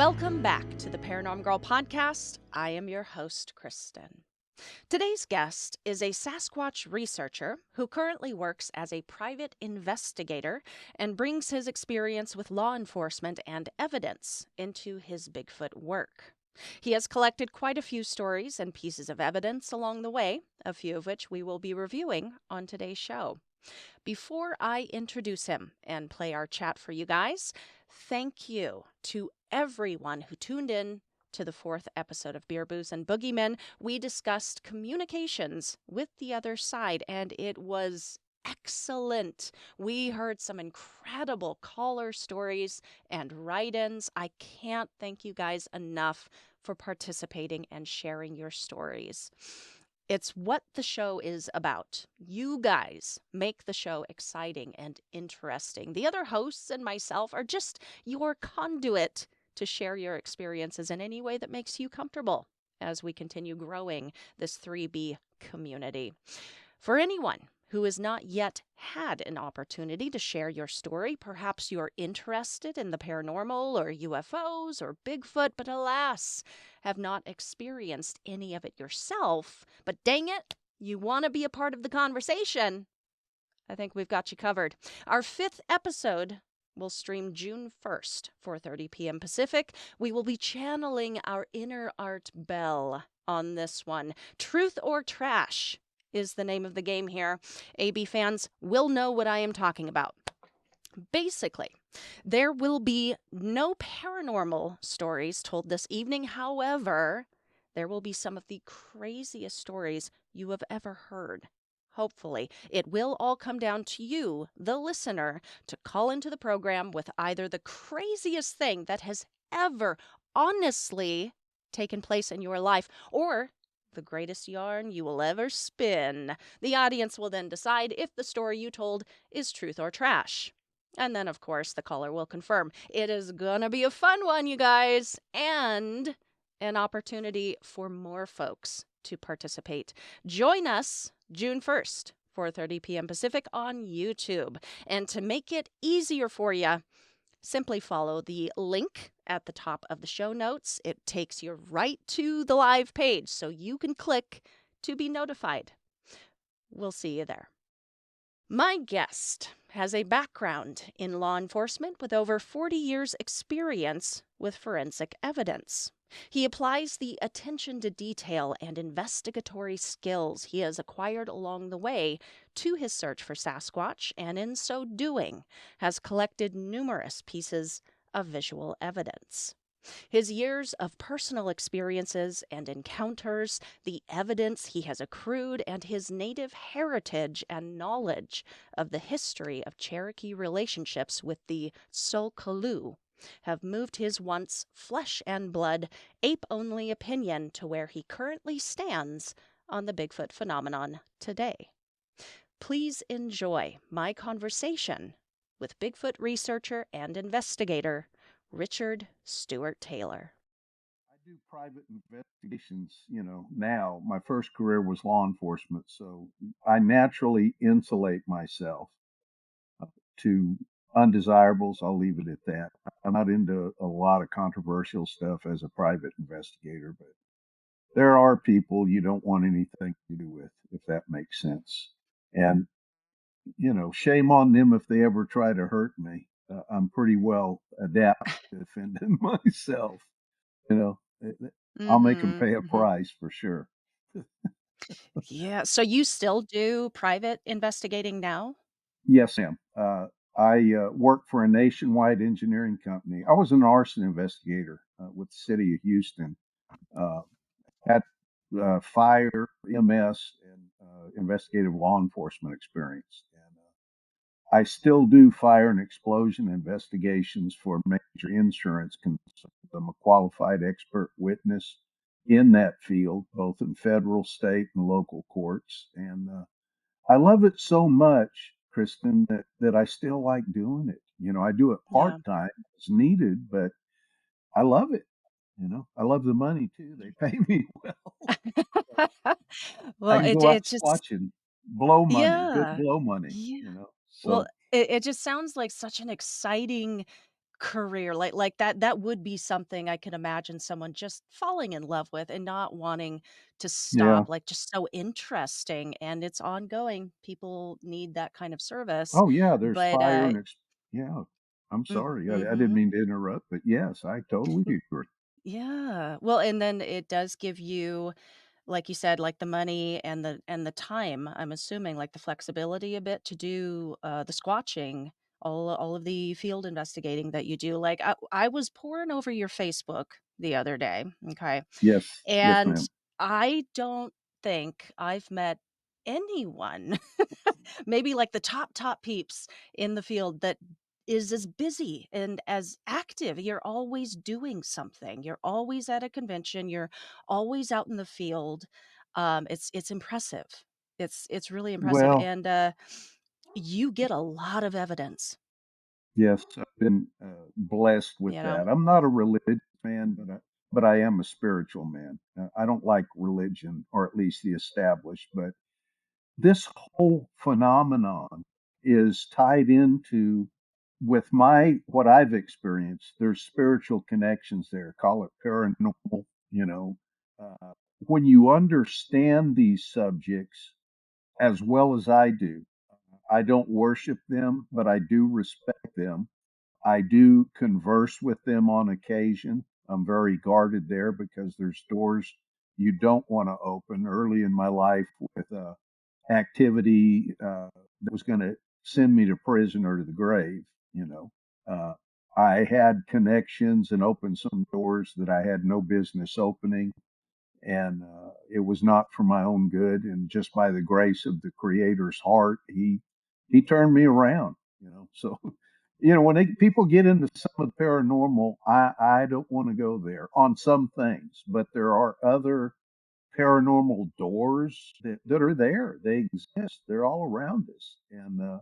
Welcome back to the Paranormal Girl podcast. I am your host, Kristen. Today's guest is a Sasquatch researcher who currently works as a private investigator and brings his experience with law enforcement and evidence into his Bigfoot work. He has collected quite a few stories and pieces of evidence along the way, a few of which we will be reviewing on today's show. Before I introduce him and play our chat for you guys, thank you to everyone who tuned in to the 4th episode of Beer, Booze, and Boogeymen. We discussed communications with the other side, and it was excellent. We heard some incredible caller stories and write-ins. I can't thank you guys enough for participating and sharing your stories. It's what the show is about. You guys make the show exciting and interesting. The other hosts and myself are just your conduit to share your experiences in any way that makes you comfortable as we continue growing this 3B community. For anyone who has not yet had an opportunity to share your story, perhaps you're interested in the paranormal or UFOs or Bigfoot, but alas, have not experienced any of it yourself, but dang it, you want to be a part of the conversation, I think we've got you covered. Our 5th episode will stream June 1st, 4:30 p.m. Pacific. We will be channeling our inner Art Bell on this one. Truth or Trash is the name of the game here. AB fans will know what I am talking about. Basically, there will be no paranormal stories told this evening. However, there will be some of the craziest stories you have ever heard. Hopefully, it will all come down to you, the listener, to call into the program with either the craziest thing that has ever honestly taken place in your life or the greatest yarn you will ever spin. The audience will then decide if the story you told is truth or trash. And then, of course, the caller will confirm. It is gonna be a fun one, you guys, and an opportunity for more folks to participate. Join us June 1st, 4:30 p.m. Pacific on YouTube. And to make it easier for you, simply follow the link at the top of the show notes. It takes you right to the live page, so you can click to be notified. We'll see you there. My guest has a background in law enforcement with over 40 years' experience with forensic evidence. He applies the attention to detail and investigatory skills he has acquired along the way to his search for Sasquatch, and in so doing, has collected numerous pieces of visual evidence. His years of personal experiences and encounters, the evidence he has accrued, and his native heritage and knowledge of the history of Cherokee relationships with the Tsul Kalu have moved his once flesh and blood, ape-only opinion to where he currently stands on the Bigfoot phenomenon today. Please enjoy my conversation with Bigfoot researcher and investigator Richard Stewart Taylor. I do private investigations, now. My first career was law enforcement, so I naturally insulate myself to undesirables. I'll leave it at that. I'm not into a lot of controversial stuff as a private investigator, but there are people you don't want anything to do with, if that makes sense. And, shame on them if they ever try to hurt me. I'm pretty well adept to defending myself. You know, I'll make them pay a price for sure. Yeah. So you still do private investigating now? Yes, ma'am. I worked for a nationwide engineering company. I was an arson investigator with the city of Houston. Uh, had fire, EMS, and investigative law enforcement experience. And I still do fire and explosion investigations for major insurance concerns. I'm a qualified expert witness in that field, both in federal, state, and local courts. And I love it so much, Kristen, that I still like doing it. I do it Yeah. part time as needed, but I love it. I love the money too. They pay me well. I Well, can it go out it just squatching, blow money, good yeah. blow money. Yeah. Well, So it just sounds like such an exciting career, like that would be something I can imagine someone just falling in love with and not wanting to Yeah. stop, like, just so interesting, and it's ongoing. People need that kind of service, Oh, yeah, there's but, fire and yeah. I'm sorry. I didn't mhm. mean to interrupt, but yes, I totally agree. Yeah. Well, and then it does give you, like you said, like the money and the time, I'm assuming, like the flexibility a bit to do the squatching, all of the field investigating that you do. Like I was poring over your Facebook the other day, okay? Yes. Yes, And ma'am. I don't think I've met anyone, maybe like the top peeps in the field that is as busy and as active. You're always doing something. You're always at a convention. You're always out in the field. It's impressive. It's really impressive, Well, and you get a lot of evidence. yes, I've been, blessed with You know. that. I'm not a religious man, but I am a spiritual man. I don't like religion, or at least the established, but this whole phenomenon is tied into with my what I've experienced. There's spiritual connections there. Call it paranormal. You know, uh, when you understand these subjects as well as I do, I don't worship them, but I do respect them. I do converse with them on occasion. I'm very guarded there because there's doors you don't want to open. Early in my life, with activity that was going to send me to prison or to the grave, you know, uh, I had connections and opened some doors that I had no business opening, and it was not for my own good. And just by the grace of the Creator's heart, he turned me around. So when people get into some of the paranormal, I don't want to go there on some things, but there are other paranormal doors that are there. They exist. They're all around us, and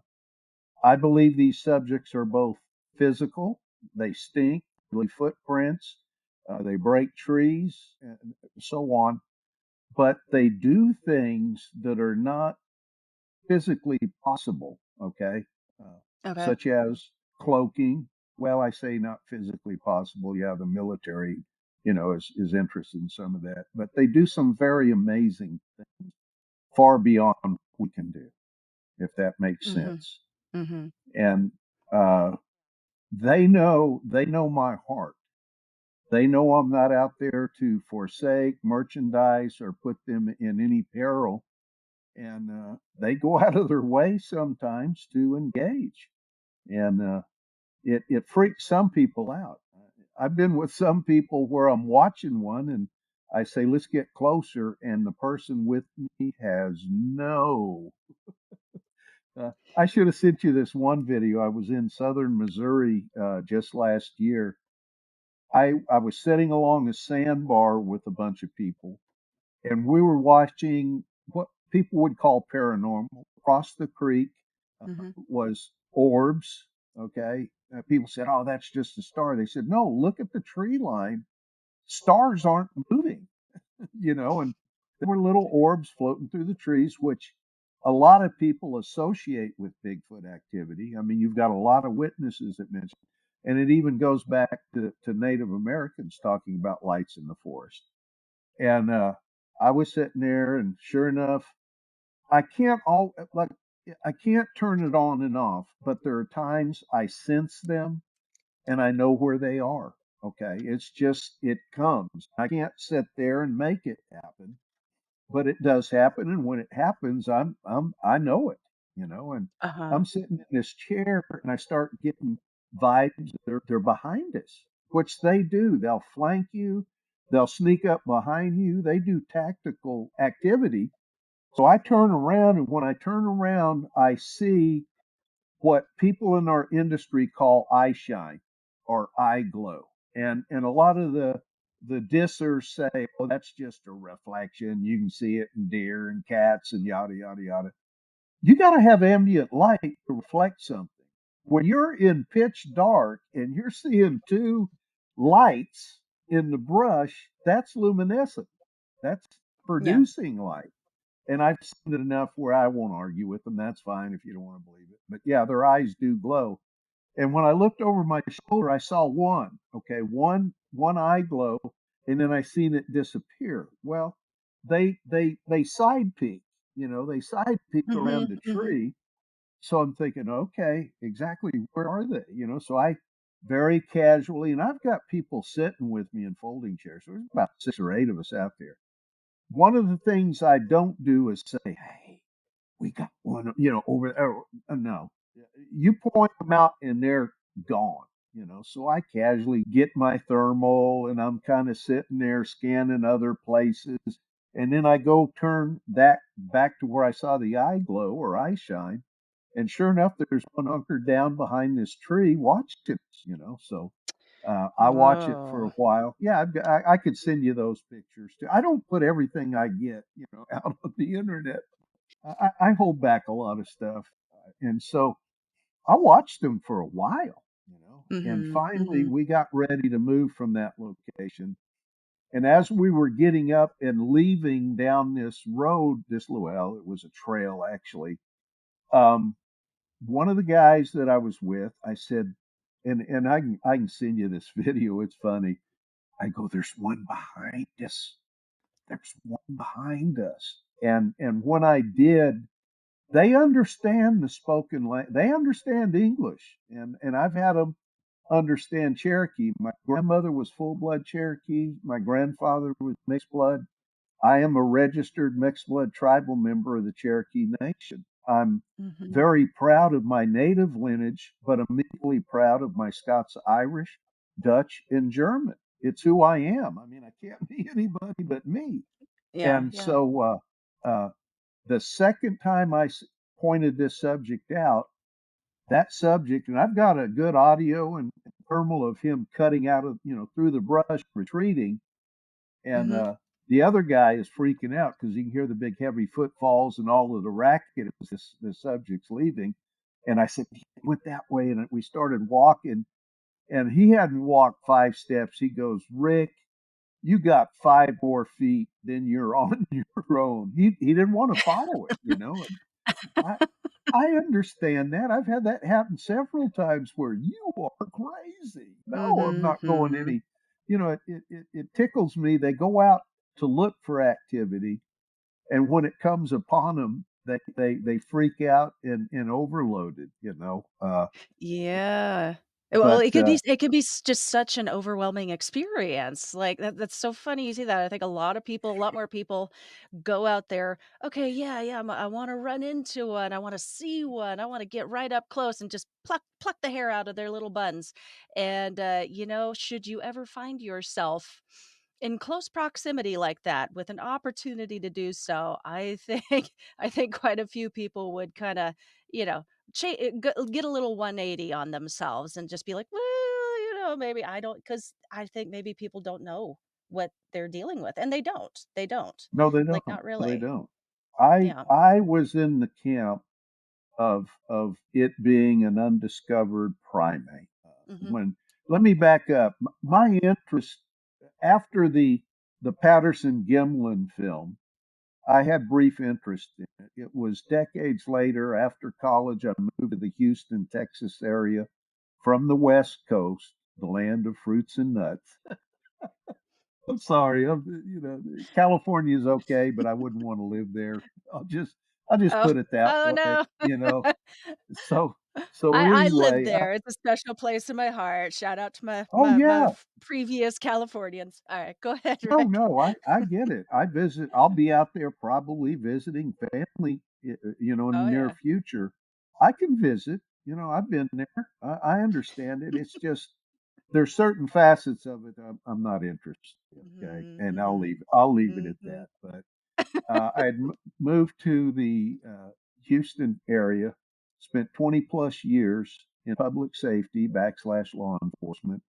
I believe these subjects are both physical. They stink, leave footprints, they break trees, and so on, but they do things that are not physically possible, okay? Uh, Okay. Such as cloaking. Well, I say not physically possible. Yeah, the military, is interested in some of that, but they do some very amazing things, far beyond what we can do, if that makes Mhm. sense. Mhm. And uh, they know my heart. They know I'm not out there to forsake merchandise or put them in any peril, and they go out of their way sometimes to engage, and it freaks some people out. I've been with some people where I'm watching one, and I say, "Let's get closer," and the person with me has no. I should have sent you this one video. I was in southern Missouri just last year. I was sitting along a sandbar with a bunch of people, and we were watching what people would call paranormal. Across the creek Mhm. was orbs. Okay, people said, "Oh, that's just a star." They said, "No, look at the tree line. Stars aren't moving." And there were little orbs floating through the trees, which a lot of people associate with Bigfoot activity. I mean, you've got a lot of witnesses that mention, and it even goes back to Native Americans talking about lights in the forest. And I was sitting there, and sure enough, I can't turn it on and off, but there are times I sense them and I know where they are. Okay, it's just it comes. I can't sit there and make it happen, but it does happen, and when it happens, I know it, and Uh-huh. I'm sitting in this chair and I start getting vibes. They're behind us, which they do. They'll flank you, they'll sneak up behind you. They do tactical activity. So I turn around, and when I turn around, I see what people in our industry call eye shine or eye glow. And a lot of the dissers say, "Oh, that's just a reflection. You can see it in deer and cats and yada yada yada." You got to have ambient light to reflect something. When you're in pitch dark and you're seeing two lights in the brush, that's luminescent. That's Yeah. producing light. And I've seen it enough where I won't argue with them. That's fine if you don't want to believe it. But yeah, their eyes do glow. And when I looked over my shoulder, I saw one. Okay, one eye glow, and then I seen it disappear. Well, they side peeked. They side peeked around Mhm, the mhm. tree. So I'm thinking, okay, exactly where are they? So I very casually, and I've got people sitting with me in folding chairs. There's about 6 or 8 of us out there. One of the things I don't do is say, "Hey, we got one, over there." No, you point them out and they're gone. So I casually get my thermal and I'm kind of sitting there scanning other places. And then I go turn that back to where I saw the eye glow or eye shine. And sure enough, there's one hunkered down behind this tree watching us. So I watch it for a Whoa. while. Yeah, I could send you those pictures too. I don't put everything I get, out on the internet. I hold back a lot of stuff. And so I watched them for a while. And Mhm, finally, mhm, we got ready to move from that location. And as we were getting up and leaving down this road, well, it was a trail actually. Um, one of the guys that I was with, I said, and I can send you this video. It's funny. I go, there's one behind us. There's one behind us. And when I did, they understand the spoken language. They understand English, and I've had them understand Cherokee. My grandmother was full blood Cherokee. My grandfather was mixed blood. I am a registered mixed blood tribal member of the Cherokee Nation. I'm mhm. very proud of my native lineage, but I'm equally proud of my Scots Irish, Dutch, and German. It's who I am. I mean, I can't be anybody but me. Yeah, And yeah. so the second time pointed this subject out, that subject, and I've got a good audio and thermal of him cutting out of, through the brush, retreating, and Mhm. the other guy is freaking out because he can hear the big heavy footfalls and all of the racket as this subject's leaving. And I said, he went that way, and we started walking, and he hadn't walked 5 steps. He goes, Rick, you got 5 more feet, then you're on your own. He didn't want to follow it. And I I understand that. I've had that happen several times where you are crazy. No, I'm Mhm, not going mhm. any. It tickles me. They go out to look for activity, and when it comes upon them, they freak out and overloaded. Yeah. Well, But it could be just such an overwhelming experience. Like that's so funny you see that. I think a lot more people go out there. Okay, yeah, yeah. I want to run into one. I want to see one. I want to get right up close and just pluck the hair out of their little buns. And should you ever find yourself in close proximity like that with an opportunity to do so, I think I think quite a few people would kind of you know get a little 180 on themselves and just be like, well, maybe I don't, because I think maybe people don't know what they're dealing with, and they don't, no, they like, don't. not No, they really. don't. I Yeah. I was in the camp of it being an undiscovered primate. Hmm. When Let me back up. My interest after the Patterson Gimlin film, I had brief interest in it. It was decades later, after college, I moved to the Houston, Texas area from the West Coast, the land of fruits and nuts. I'm sorry, California is okay, but I wouldn't want to live there. I'll just Oh, put it that oh way. no. So so I live anyway, there. It's a special place in my heart. Shout out to oh yeah, previous Californians. All right, go ahead, no, Rick. no, I get it. I'll be out there probably visiting family, in the Oh near yeah. future. I can visit. I've been there. I understand it. It's just there's certain facets of it I'm not interested in. Okay, Hmm. and I'll Hmm. leave it at Hmm. that. But I had moved to the Houston area, spent 20 plus years in public safety backslash law enforcement.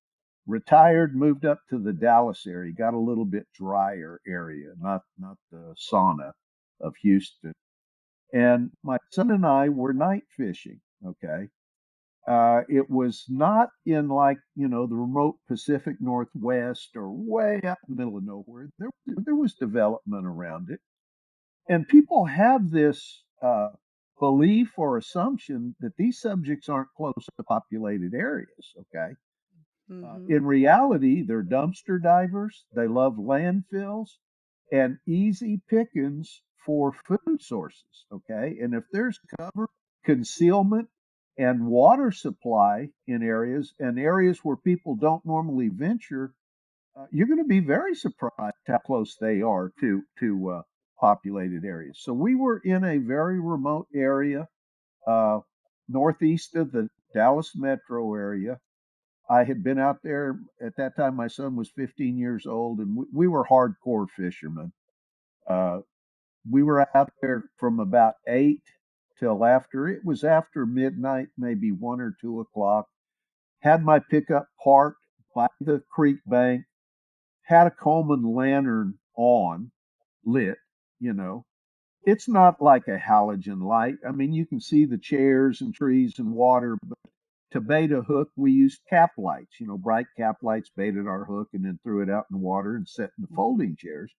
Retired, moved up to the Dallas area, got a little bit drier area, not the sauna of Houston. And my son and I were night fishing. Okay. It was not in, like, the remote Pacific Northwest or way out in the middle of nowhere. There was development around it, and people have this. belief or assumption that these subjects aren't close to populated areas. Okay. Mm-hmm. In reality, they're dumpster divers. They love landfills and easy pickings for food sources. Okay. And if there's cover, concealment, and water supply in areas where people don't normally venture, you're going to be very surprised how close they are to populated areas. So we were in a very remote area, uh, northeast of the Dallas metro area. I had been out there at that time. My son was 15 years old, and we were hardcore fishermen. Uh, we were out there from about 8 till after midnight, maybe 1 or 2 o'clock. Had my pickup parked by the creek bank, had a Coleman lantern on, lit, you know. It's not like a halogen light. I mean, you can see the chairs and trees and water, but to bait a hook, we used cap lights, bright cap lights, baited our hook and then threw it out in the water and set in the folding chairs.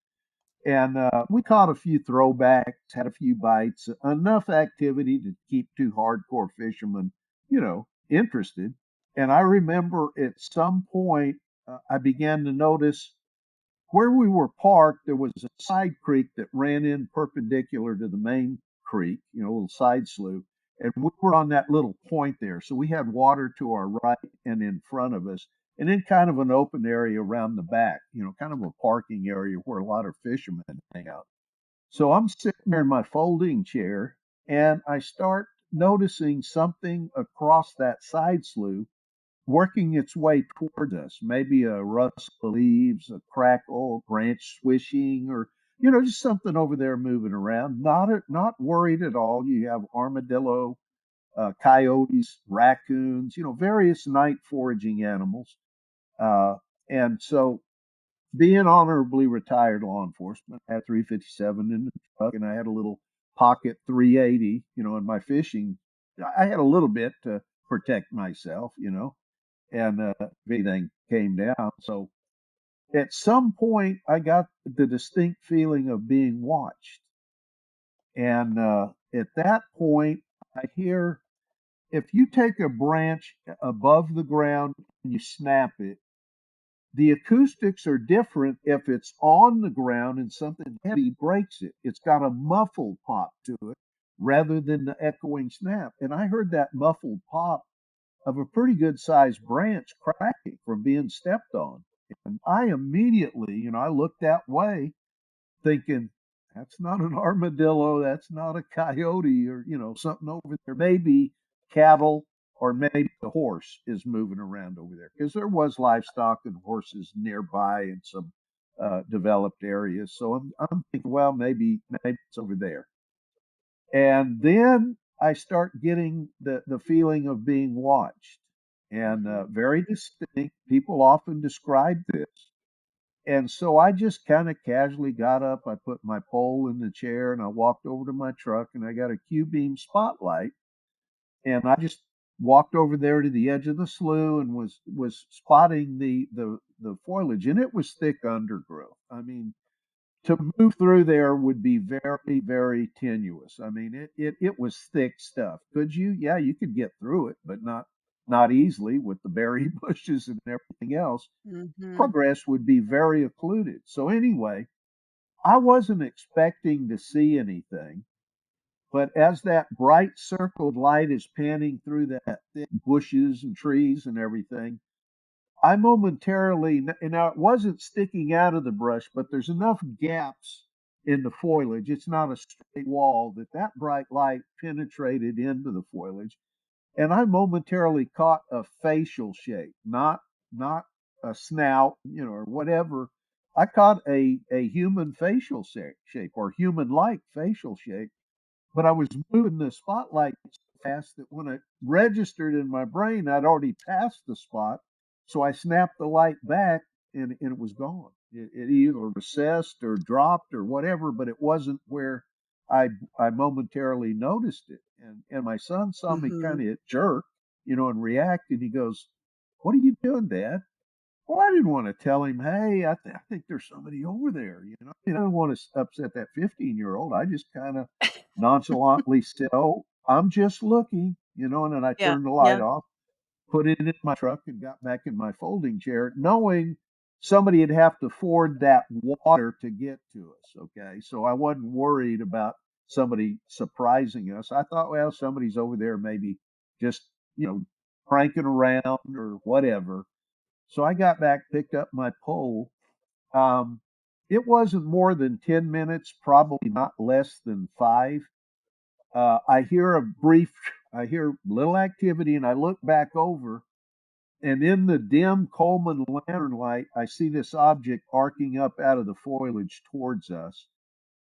And we caught a few throwbacks, had a few bites, enough activity to keep two hardcore fishermen, interested. And I remember at some point, I began to notice where we were parked, there was a side creek that ran in perpendicular to the main creek, a little side slough. And we were on that little point there. So we had water to our right and in front of us, and then kind of an open area around the back, kind of a parking area where a lot of fishermen hang out. So I'm sitting there in my folding chair, and I start noticing something across that side slough working its way towards us. Maybe a rustle of leaves, a crackle, branch swishing, or just something over there moving around. Not worried at all. You have armadillo, coyotes, raccoons, various night foraging animals. Uh, and so, being honorably retired law enforcement, I had 357 in the truck, and I had a little pocket 380, in my fishing. I had a little bit to protect myself, and everything came down. So at some point, I got the distinct feeling of being watched. And at that point, I hear if you take a branch above the ground and you snap it, the acoustics are different if it's on the ground and something heavy breaks it. It's got a muffled pop to it rather than the echoing snap. And I heard that muffled pop of a pretty good sized branch cracking from being stepped on. And I immediately, I looked that way thinking, that's not an armadillo, that's not a coyote, or, something over there. Maybe cattle or maybe the horse is moving around over there because there was livestock and horses nearby in some developed areas. So I'm thinking, well, maybe it's over there. And then I start getting the feeling of being watched, and Mm-hmm. very distinct. People often describe this. And so I just kind of casually got up. I put my pole in the chair and I walked over to my truck and I got a Q beam spotlight and I just walked over there to the edge of the slough and was spotting the foliage, and it was thick undergrowth. I mean, to move through there would be very, very tenuous. I mean, it was thick stuff. Could you? Yeah, you could get through it, but not easily with the berry bushes and everything else. Mm-hmm. Progress would be very occluded. So anyway, I wasn't expecting to see anything, but as that bright circle of light is panning through that thick bushes and trees and everything, I momentarily, and now it wasn't sticking out of the brush, but there's enough gaps in the foliage. It's not a straight wall that bright light penetrated into the foliage. And I momentarily caught a facial shape, not a snout, or whatever. I caught a human facial shape or human-like facial shape, but I was moving the spotlight so fast that when it registered in my brain, I'd already passed the spot. So I snapped the light back and it was gone. It either recessed or dropped or whatever, but it wasn't where I I momentarily noticed it. And my son saw me Mm-hmm. kind of jerk, and react, and he goes, "What are you doing, Dad?" Well, I didn't want to tell him, "Hey, I think there's somebody over there." I didn't want to upset that 15-year-old. I just kind of nonchalantly said, "Oh, I'm just looking," and then I Yeah. turned the light Yeah. off, put it in my truck, and got back in my folding chair, knowing somebody would have to ford that water to get to us. Okay. So I wasn't worried about somebody surprising us. I thought, well, somebody's over there maybe just, you know, cranking around or whatever. So I got back, picked up my pole. Um, it wasn't more than 10 minutes, probably not less than five. I hear I hear little activity, and I look back over, and in the dim Coleman lantern light, I see this object arcing up out of the foliage towards us.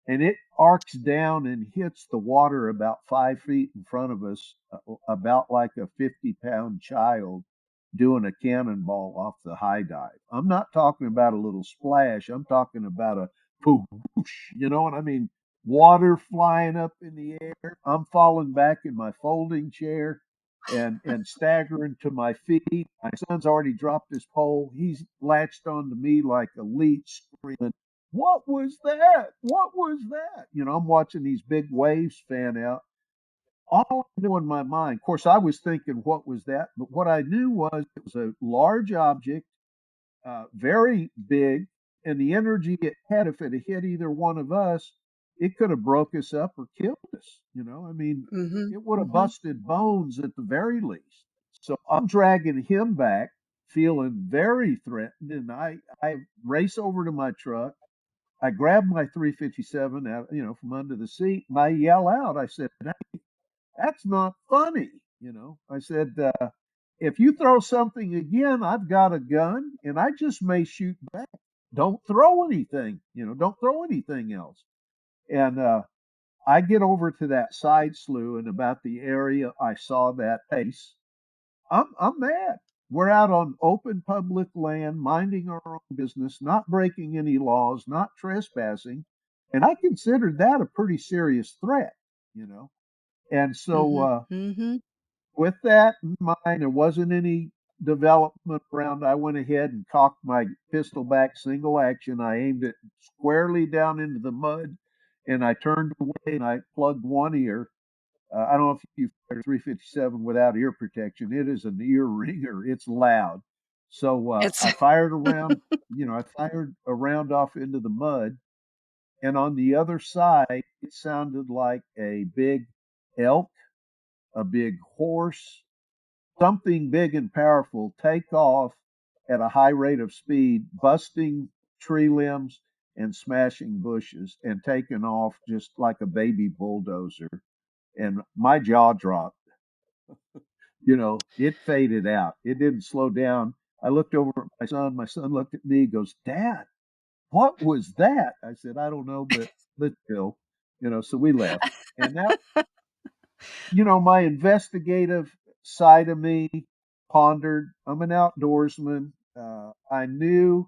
And it arcs down and hits the water about 5 feet in front of us, about like a 50-pound child doing a cannonball off the high dive. I'm not talking about a little splash. I'm talking about a poosh. You know what I mean? Water flying up in the air. I'm falling back in my folding chair and staggering to my feet. My son's already dropped his pole. He's latched onto me like a leech, screaming, "What was that? What was that?" I'm watching these big waves fan out. All I knew in my mind, of course, I was thinking, what was that? But what I knew was it was a large object, very big, and the energy it had, if it had hit either one of us, it could have broke us up or killed us. I mean, Mhm. it would have Mhm. busted bones at the very least. So I'm dragging him back, feeling very threatened, and I race over to my truck. I grab my 357 out, from under the seat, and I yell out. I said, "That's not funny." I said, "If you throw something again, I've got a gun, and I just may shoot back. Don't throw anything. Don't throw anything else." And I get over to that side slough, and about the area I saw that face, I'm mad. We're out on open public land, minding our own business, not breaking any laws, not trespassing, and I considered that a pretty serious threat, you know. And so, Mhm. Mhm. with that in mind, there wasn't any development around. I went ahead and cocked my pistol back, single action. I aimed it squarely down into the mud, and I turned away and I plugged one ear. I don't know if you've fired 357 without ear protection. It is an ear ringer. It's loud. So It's I fired around. I fired a round off into the mud, and on the other side, it sounded like a big elk, a big horse, something big and powerful take off at a high rate of speed, busting tree limbs and smashing bushes, and taking off just like a baby bulldozer. And my jaw dropped. It faded out. It didn't slow down. I looked over at my son. My son looked at me, goes, "Dad, what was that?" I said, "I don't know, but let's go." So we left. And that, my investigative side of me pondered. I'm an outdoorsman. I knew,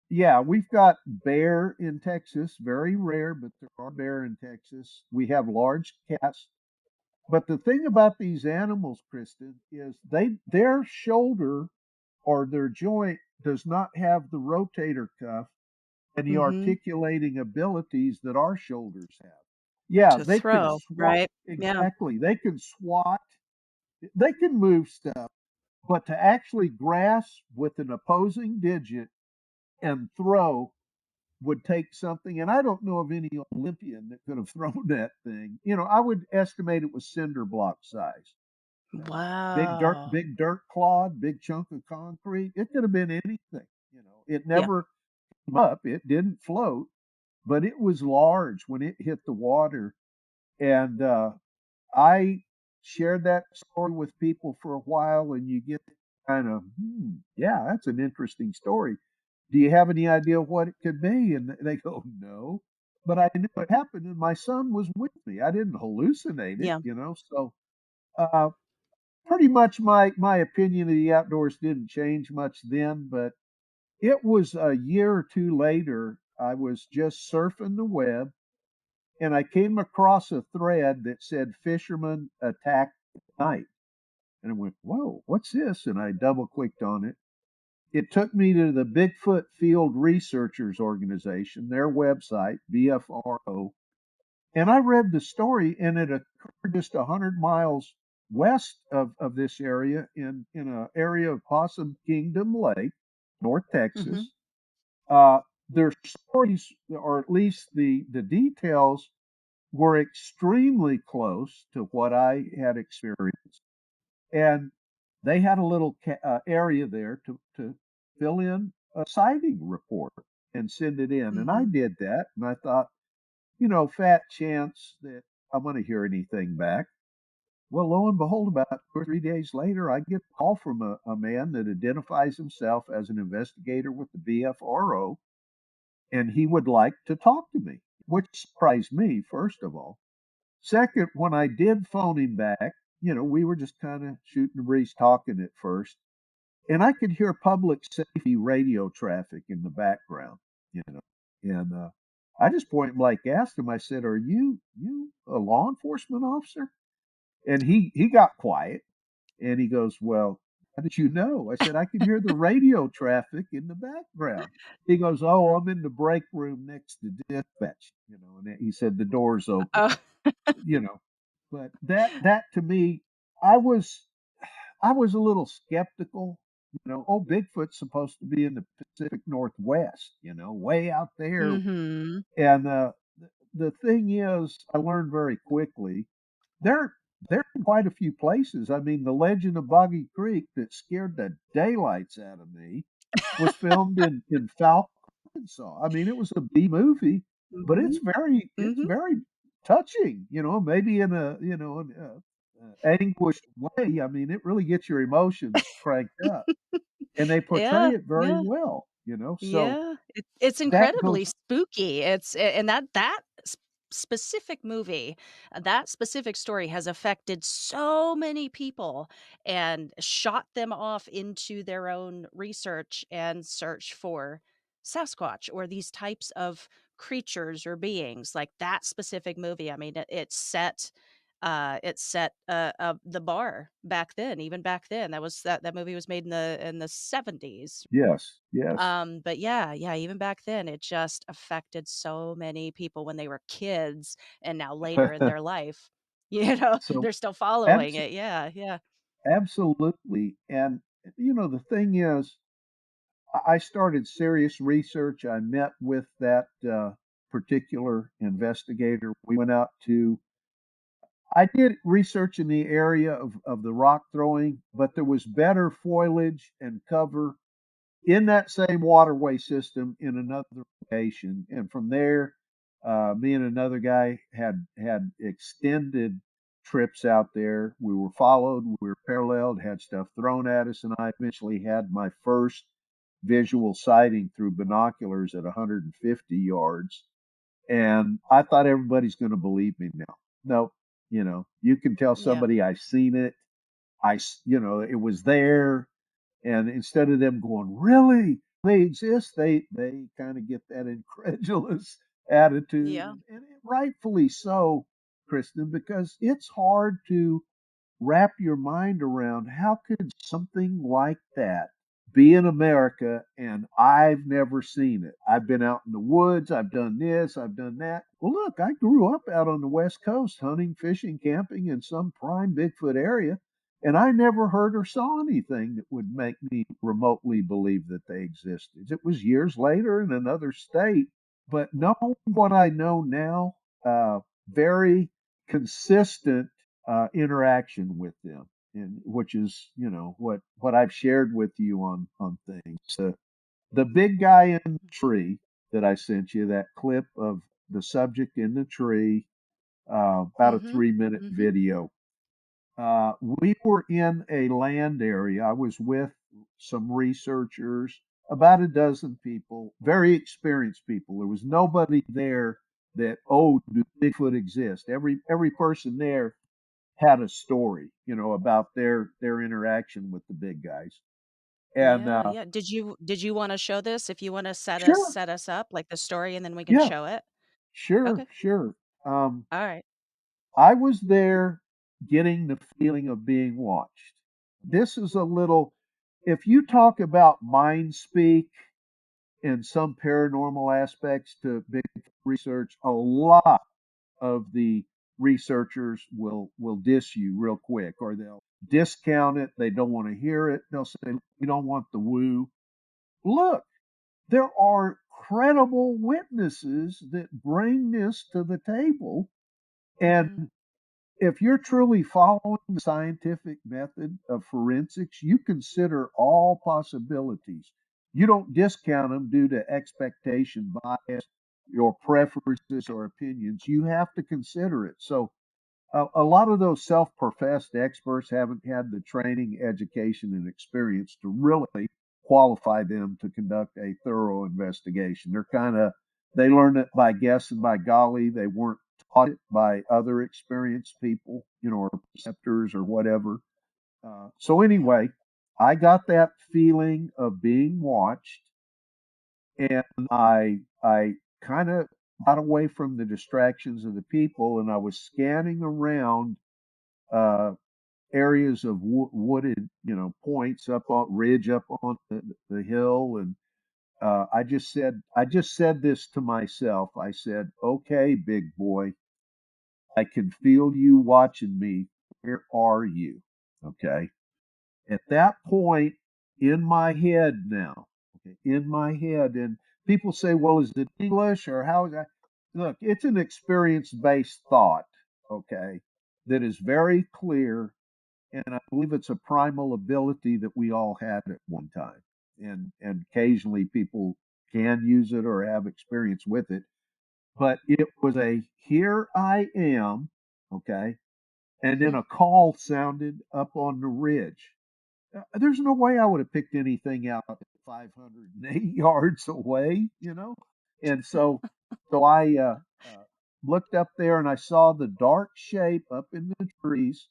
yeah, we've got bear in Texas, very rare, but there are bear in Texas. We have large cats. But the thing about these animals, Kristen, is their shoulder or their joint does not have the rotator cuff and the Mhm. articulating abilities that our shoulders have. Yeah, To they can throw, swat. right? Yeah. Exactly. They can swat. They can move stuff, but to actually grasp with an opposing digit and throw would take something. And I don't know of any Olympian that could have thrown that thing. I would estimate it was cinder block size. Wow. Big dirt clod, big chunk of concrete. It could have been anything. It Yeah. never came up. It didn't float, but it was large when it hit the water. And I shared that story with people for a while, and you get kind of, yeah, that's an interesting story. Do you have any idea what it could be? And they go, "No." But I knew it happened, and my son was with me. I didn't hallucinate it, Yeah. So uh, pretty much my opinion of the outdoors didn't change much then. But it was a year or two later. I was just surfing the web, and I came across a thread that said "fishermen attacked at night." And I went, "Whoa, what's this?" And I double clicked on it. It took me to the Bigfoot Field Researchers Organization, their website, BFRO. And I read the story, and it occurred just 100 miles west of this area in an area of Possum Kingdom Lake, North Mm-hmm. Texas. Their stories, or at least the details, were extremely close to what I had experienced. And they had a little area there to fill in a sighting report and send it in. And I Mm-hmm. did that. And I thought, fat chance that I'm going to hear anything back. Well, lo and behold, about 2 or 3 days later, I get a call from a man that identifies himself as an investigator with the BFRO, and he would like to talk to me, which surprised me, first of all. Second, when I did phone him back, we were just kind of shooting the breeze talking at first, and I could hear public safety radio traffic in the background, you know, and I just point blank asked him. I said, "Are you a law enforcement officer?" And he got quiet, and he goes, "Well, how did you know?" I said, "I could hear the radio traffic in the background." He goes, "Oh, I'm in the break room next to dispatch," and he said the door's open, Oh. you know. But that to me, I was I was a little skeptical. Oh, Bigfoot's supposed to be in the Pacific Northwest, way out there. Mm-hmm. And the thing is, I learned very quickly there there are quite a few places. I mean, the Legend of Boggy Creek that scared the daylights out of me was filmed in Falcon, Arkansas. I mean, it was a B movie, but Mm-hmm. it's Mm-hmm. very touching. Maybe in a anguished way. I mean, it really gets your emotions cranked up, and they portray Yeah. it very Yeah. well. So Yeah, it's that incredibly goes. spooky. And that specific movie, that specific story has affected so many people and shot them off into their own research and search for Sasquatch or these types of creatures or beings. Like that specific movie, I mean, it set the bar back then. Even back then, that movie was made in the 70s. Yes, yes. But yeah, yeah, even back then, it just affected so many people when they were kids and now later in their life, So they're still following abs- it. Yeah, yeah. absolutely. And the thing is, I started serious research. I met with that particular investigator. We went out to, I did research in the area of the rock throwing, but there was better foliage and cover in that same waterway system in another location. And from there, me and another guy had extended trips out there. We were followed, we were paralleled, had stuff thrown at us, and I eventually had my first visual sighting through binoculars at 150 yards. And I thought everybody's going to believe me now. No, you can tell Yeah. somebody I've seen it. It was there, and instead of them going, "Really? They exist?" They kind of get that incredulous attitude, Yeah. and rightfully so, Kristen, because it's hard to wrap your mind around how could something like that be in America and I've never seen it. I've been out in the woods, I've done this, I've done that. Well, look, I grew up out on the West Coast hunting, fishing, camping in some prime Bigfoot area, and I never heard or saw anything that would make me remotely believe that they existed. It was years later in another state, but knowing what I know now, very consistent interaction with them, and which is what I've shared with you on things. The big guy in the tree that I sent you, that clip of the subject in the tree, about a Mhm. 3 minute Mhm. video. We were in a land area. I was with some researchers, about a dozen people, very experienced people. There was nobody there that, oh, do Bigfoot exist? Every person there had a story, about their interaction with the big guys. And Yeah, yeah. Did you wanna show this? If you wanna sure, set us up, like, the story, and then we can yeah, show it? sure, Okay. sure. Um, Alright. I was there getting the feeling of being watched. This is a little, if you talk about mind speak and some paranormal aspects to big research, a lot of the researchers will diss you real quick, or they'll discount it. They don't want to hear it. They'll say, "We don't want the woo." Look, there are credible witnesses that bring this to the table, and Mhm. if you're truly following the scientific method of forensics, you consider all possibilities. You don't discount them due to expectation, bias, your preferences or opinions. You have to consider it. So, a lot of those self professed experts haven't had the training, education, and experience to really qualify them to conduct a thorough investigation. They learn it by guess and by golly. They weren't taught it by other experienced people, or preceptors or whatever. So, anyway, I got that feeling of being watched, and I kind of got away from the distractions of the people, and I was scanning around uh, areas of wooded, points up on ridge up on the hill, and I just said this to myself. I said, "Okay, big boy, I can feel you watching me. Where are you?" Okay. At that point in my head now, okay, in my head, and people say, "Well, is it English or how is that?" Look, it's an experience-based thought, okay, that is very clear, and I believe it's a primal ability that we all had at one time. And occasionally people can use it or have experience with it. But it was a here I am, okay, and then Mhm. a call sounded up on the ridge. There's no way I would have picked anything out at 580 yards away. And so I looked up there and I saw the dark shape up in the trees.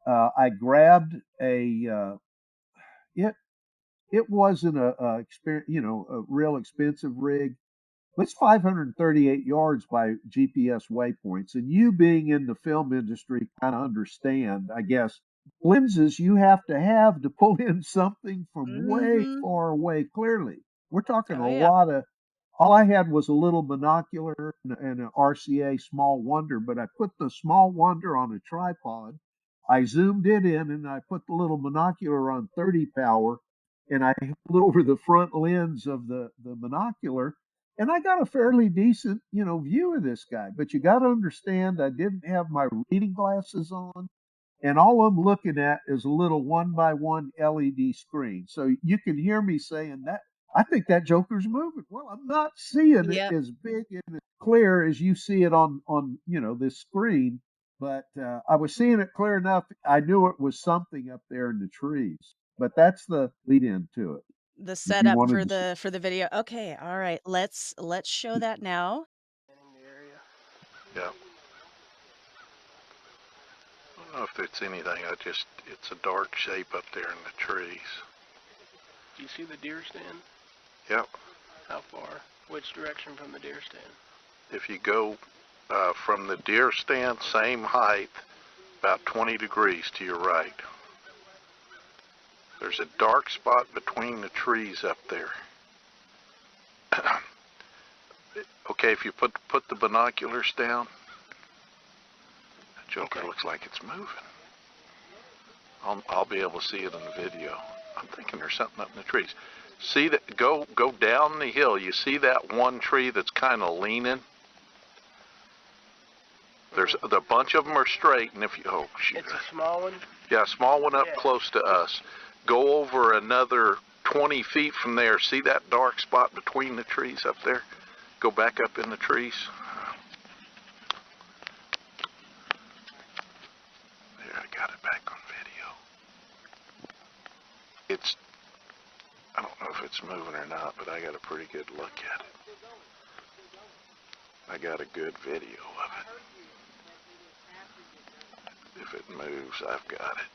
I grabbed it. It wasn't a real expensive rig. But it's 538 yards by GPS waypoints, and you being in the film industry kind of understand, I guess, lenses you have to pull in something from way Mhm. far away. Clearly, we're talking Oh a yeah. lot of. All I had was a little binocular and an RCA small wonder, but I put the small wonder on a tripod. I zoomed it in and I put the little binocular on 30 power, and I held over the front lens of the binocular, and I got a fairly decent, view of this guy. But you got to understand, I didn't have my reading glasses on, and all I'm looking at is a little 1 by 1 LED screen. So you can hear me saying that I think that Joker's moving. Well, I'm not seeing it Yep. as big and as clear as you see it on this screen, but I was seeing it clear enough. I knew it was something up there in the trees. But that's the lead in to it. The If you setup wanted for to see. the video. Okay, all right. Let's show that now. In the area. Yeah. I don't know if it's anything. It's a dark shape up there in the trees. Do you see the deer stand? Yep. How far? Which direction from the deer stand? If you go from the deer stand, same height, about 20 degrees to your right. There's a dark spot between the trees up there. Okay, if you put the binoculars down, that Joker Okay. looks like it's moving. I'll be able to see it in the video. I'm thinking there's something up in the trees. See that? Go down the hill. You see that one tree that's kind of leaning? There's a bunch of them are straight, and if you shoot, It's a small one. yeah, small one up Yeah. close to us. Go over another 20 feet from there. See that dark spot between the trees up there? Go back up in the trees. There, I got it back on video. I don't know if it's moving or not, but I got a pretty good look at it. I got a good video of it. If it moves, I've got it.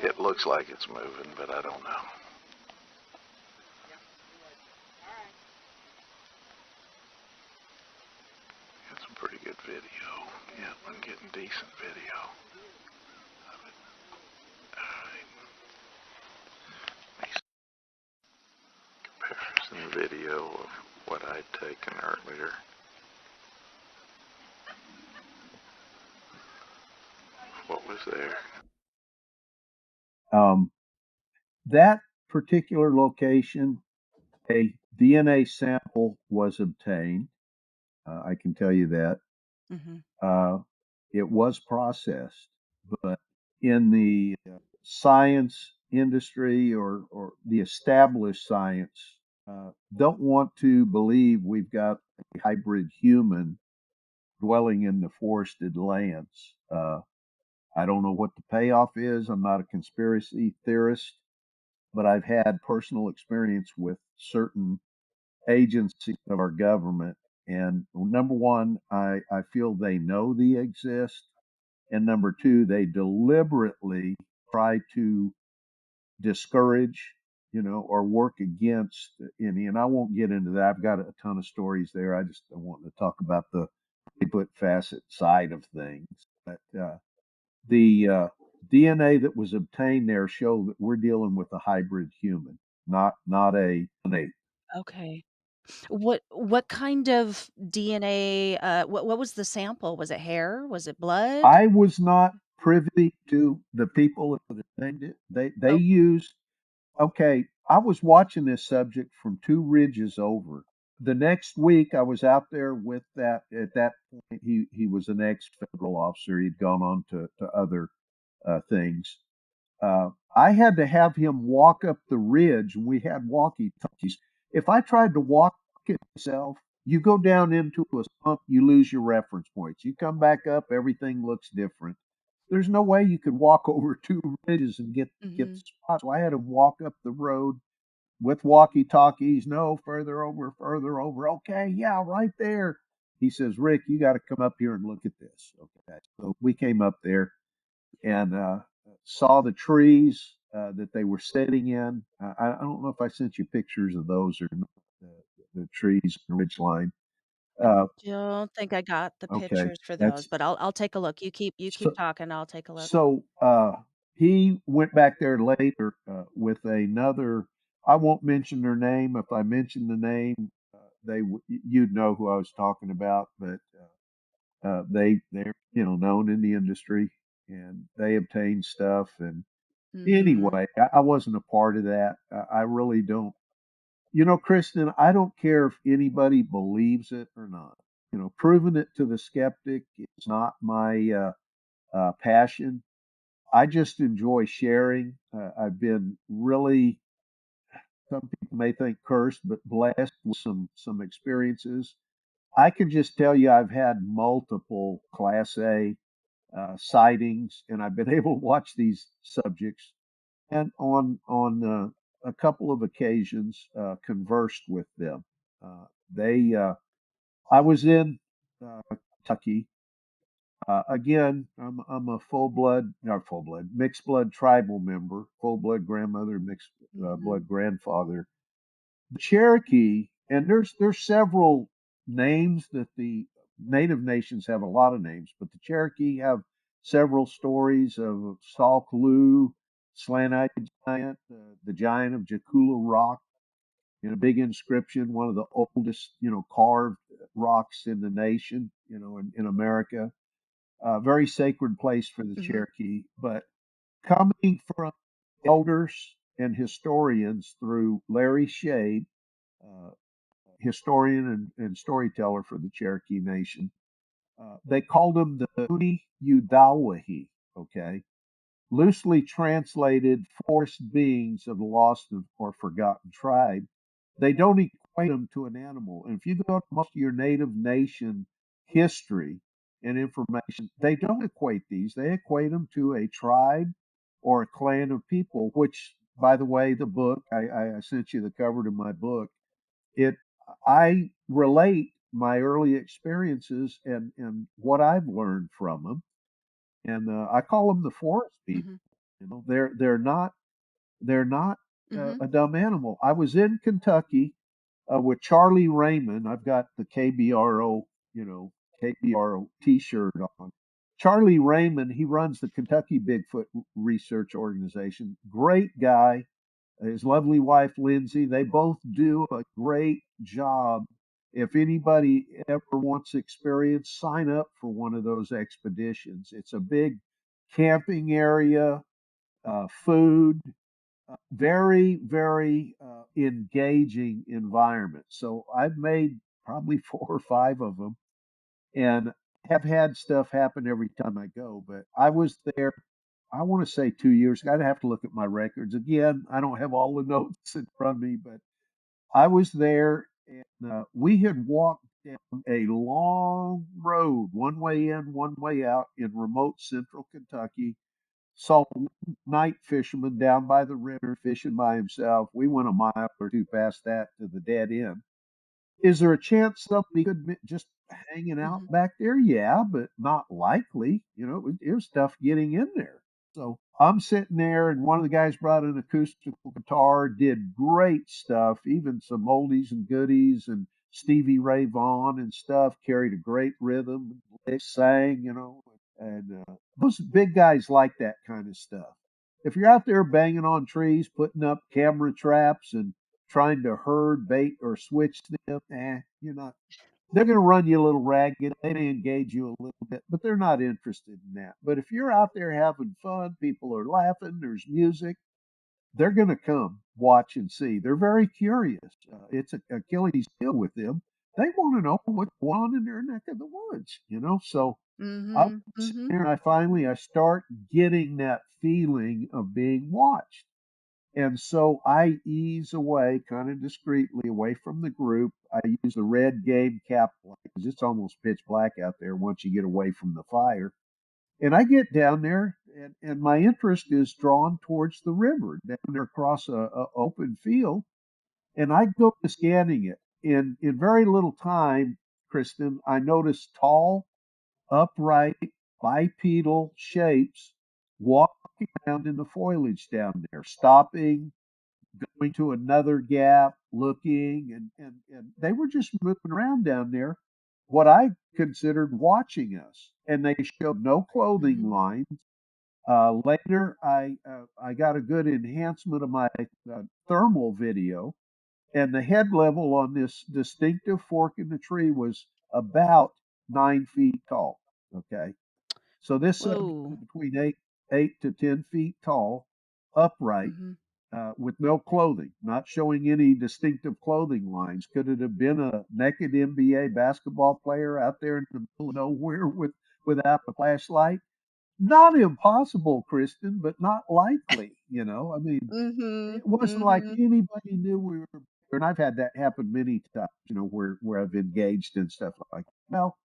It looks like it's moving, but I don't know. Got some pretty good video. Yeah, I'm getting decent video of it. Alright. Comparison video of what I'd taken earlier. was there. That particular location, a DNA sample was obtained. I can tell you that. Mm-hmm. It was processed, but in the science industry or the established science, don't want to believe we've got a hybrid human dwelling in the forested lands. I don't know what the payoff is. I'm not a conspiracy theorist, but I've had personal experience with certain agencies of our government. And number one, I feel they know they exist. And number two, they deliberately try to discourage, or work against any. And I won't get into that. I've got a ton of stories there. I just don't want to talk about the Bigfoot facet side of things. But the DNA that was obtained there show that we're dealing with a hybrid human, not a an ape. Okay. What kind of DNA, what was the sample? Was it hair? Was it blood? I was not privy to the people that obtained it. They Oh, used. Okay, I was watching this subject from two ridges over. The next week, I was out there with that. At that point, he was an ex-federal officer. He'd gone on to other things. I had to have him walk up the ridge, and we had walkie-talkies. If I tried to walk it myself, you go down into a swamp, you lose your reference points. You come back up, everything looks different. There's no way you could walk over two ridges and get the mhm. spot. So I had him walk up the road with walkie-talkies. No, further over, further over. Okay, yeah, right there. He says, Rick, you got to come up here and look at this. Okay, so we came up there and saw the trees that they were sitting in. I don't know if I sent you pictures of those or not, the trees, the ridge line. I Uh, don't think I got the okay, pictures for those, that's but I'll take a look. You keep so. talking, I'll take a look. So he went back there later with another. I won't mention their name. If I mention the name, you'd know who I was talking about. But they're known in the industry, and they obtained stuff. And Mhm. anyway, I wasn't a part of that. I really don't. Kristen, I don't care if anybody believes it or not. Proving it to the skeptic is not my passion. I just enjoy sharing. I've been really, some people may think cursed, but blessed with some experiences. I can just tell you I've had multiple Class A sightings, and I've been able to watch these subjects, and on a couple of occasions conversed with them. They, I was in Kentucky. Again, I'm a not full blood, mixed blood tribal member, full blood grandmother, mixed Mhm. blood grandfather. The Cherokee, and there's several names that the native nations have a lot of names, but the Cherokee have several stories of Tsul Kalu, slant-eyed giant, the giant of Jakula Rock, big inscription, one of the oldest, carved rocks in the nation, in America, a very sacred place for the Mhm. Cherokee. But coming from elders and historians through Larry Shade, uh, historian and storyteller for the Cherokee Nation, they called him the Uni Udawahi, okay? Loosely translated, forest beings of the lost or forgotten tribe. They don't equate them to an animal. And if you go to most of your native nation history and information, they don't equate these. They equate them to a tribe or a clan of people, which, by the way, the book, I sent you the cover to my book. It, I relate my early experiences and what I've learned from them. And I call them the forest people. Mhm. They're not Mhm. a dumb animal. I was in Kentucky with Charlie Raymond. I've got the KBRO T-shirt on. Charlie Raymond, he runs the Kentucky Bigfoot Research Organization. Great guy. His lovely wife Lindsay. They both do a great job. If anybody ever wants experience, sign up for one of those expeditions. It's a big camping area, food, very, very engaging environment. So I've made probably 4 or 5 of them and have had stuff happen every time I go. But I was there, I want to say 2 years ago. I'd have to look at my records again. I don't have all the notes in front of me, but I was there and we had walked down a long road, one way in, one way out in remote central Kentucky. Saw one night fisherman down by the river fishing by himself. We went a mile or two past that to the dead end. Is there a chance somebody could be just hanging out Mhm. back there? Yeah, but not likely. It was tough getting in there. So I'm sitting there, and one of the guys brought an acoustical guitar, did great stuff, even some oldies and goodies, and Stevie Ray Vaughan and stuff, carried a great rhythm, they sang. And those big guys like that kind of stuff. If you're out there banging on trees, putting up camera traps, and trying to herd, bait, or switch them, you're not. They're going to run you a little ragged. They may engage you a little bit, but they're not interested in that. But if you're out there having fun, people are laughing, there's music, they're going to come watch and see. They're very curious. It's a Achilles heel with them. They want to know what's going on in their neck of the woods. So I'm Mhm. sitting Mhm. there and I start getting that feeling of being watched. And so I ease away kind of discreetly away from the group. I use the red game cap light because it's almost pitch black out there once you get away from the fire. And I get down there, and my interest is drawn towards the river down there across a open field. And I go to scanning it. In very little time, Kristen, I notice tall, upright, bipedal shapes walking around in the foliage down there, stopping, going to another gap, looking, and they were just moving around down there, what I considered watching us. And they showed no clothing Mhm. lines. Later, I got a good enhancement of my thermal video, and the head level on this distinctive fork in the tree was about 9 feet tall. Okay, so this subject Whoa. was between 8 to 10 feet tall, upright, Mhm. with no clothing, not showing any distinctive clothing lines. Could it have been a naked NBA basketball player out there in the middle of nowhere without a flashlight? Not impossible, Kristen, but not likely. I mean, Mhm. it wasn't like Mhm. anybody knew we were there. And I've had that happen many times, where I've engaged in stuff like that. Well,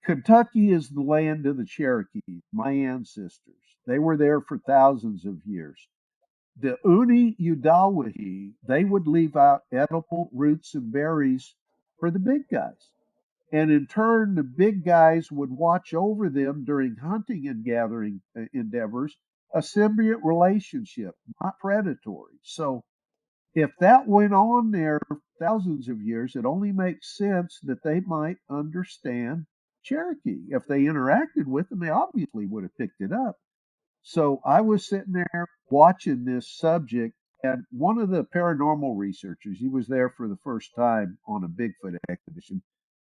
Kentucky is the land of the Cherokee, my ancestors. They were there for thousands of years. The Uni Udawahi, they would leave out edible roots and berries for the big guys. And in turn, the big guys would watch over them during hunting and gathering endeavors, a symbiote relationship, not predatory. So if that went on there for thousands of years, it only makes sense that they might understand Cherokee. If they interacted with them, they obviously would have picked it up. So I was sitting there watching this subject, and one of the paranormal researchers, he was there for the first time on a Bigfoot expedition.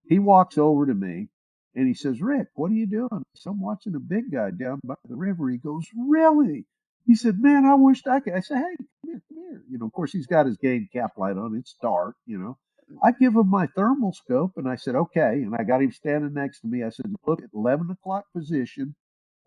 He walks over to me and he says, "Rick, what are you doing?" I said, "I'm watching a big guy down by the river." He goes, "Really?" He said, "Man, I wished I could." I said, "Hey, come here, come here." Of course, he's got his game cap light on. It's dark. I give him my thermal scope and I said, "Okay." And I got him standing next to me. I said, "Look at 11 o'clock position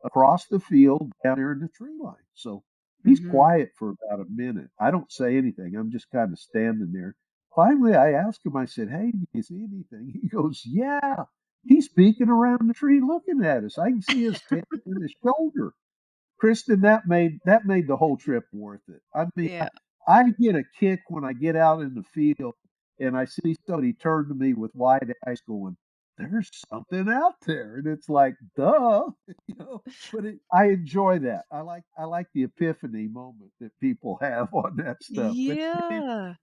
across the field down there in the tree line." So he's Mhm. quiet for about a minute. I don't say anything. I'm just kind of standing there. Finally, I asked him, I said, "Hey, do you see anything?" He goes, "Yeah." He's peeking around the tree looking at us. I can see his tail and his shoulder. Kristen, that made the whole trip worth it. I mean, Yeah. I get a kick when I get out in the field and I see somebody turn to me with wide eyes going, "There's something out there." And it's like, duh, you know, but I enjoy that. I like the epiphany moment that people have on that stuff. But Yeah.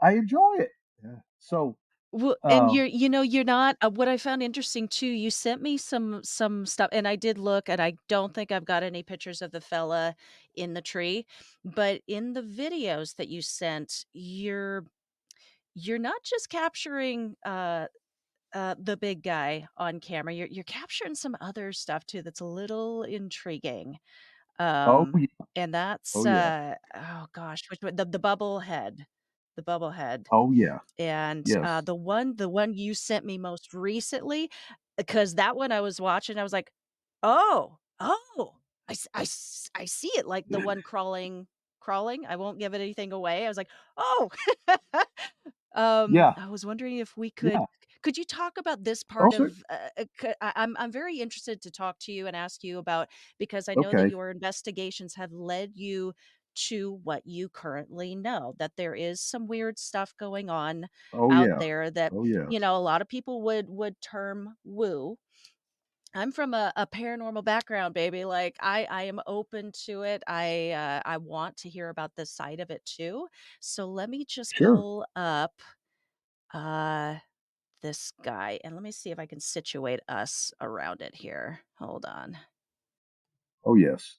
I enjoy it. Yeah. So, Well, and uh, you're not what I found interesting too, you sent me some stuff, and I did look, and I don't think I've got any pictures of the fella in the tree, but in the videos that you sent, you're not just capturing, the big guy on camera. You're capturing some other stuff too that's a little intriguing. Oh Um, yeah. and that's Oh yeah. oh gosh, which one? The bubble head, the bubble head, Oh yeah. and Yes. the one you sent me most recently, because that one I was watching, I was like, oh, oh, I see it, like the one crawling. I won't give anything away. I was like, oh. Yeah. I was wondering if we Yeah. could you talk about this part Also, of I'm very interested to talk to you and ask you about, because I know that okay. your investigations have led you to what you currently know, that there is some weird stuff going on Oh out yeah. there that, Oh yes. a lot of people would term woo. I'm from a paranormal background, baby. Like I am open to it. I want to hear about this side of it too. So let me just Sure. pull up uh this guy, and let me see if I can situate us around it here. Hold on. Oh yes.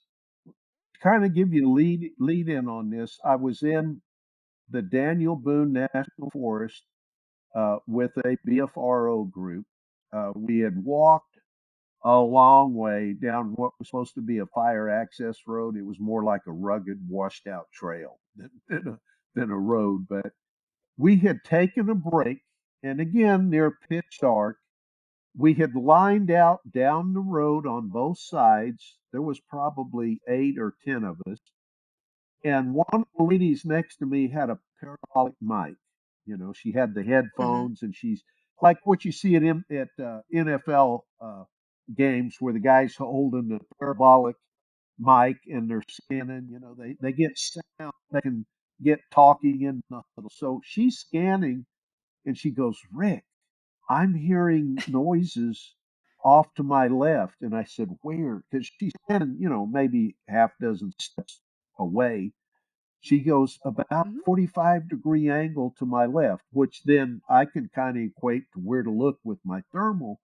Kind of give you a lead in on this. I was in the Daniel Boone National Forest with a BFRO group. We had walked a long way down what was supposed to be a fire access road. It was more like a rugged, washed out trail than a road. But we had taken a break, and again, near pitch dark, we had lined out down the road on both sides. There was probably 8 or 10 of us, and one of the ladies next to me had a parabolic mic. You know, she had the Mhm. headphones, and she's like what you see at NFL games where the guy's holding the parabolic mic and they're scanning. You know, they get sound, they can get talking in the huddle. So she's scanning, and she goes, "Rick, I'm hearing noises off to my left." And I said, "Where?" Because she's standing, maybe half dozen steps away. She goes, "About Mhm. 45-degree angle to my left," which then I can kind of equate to where to look with my thermal.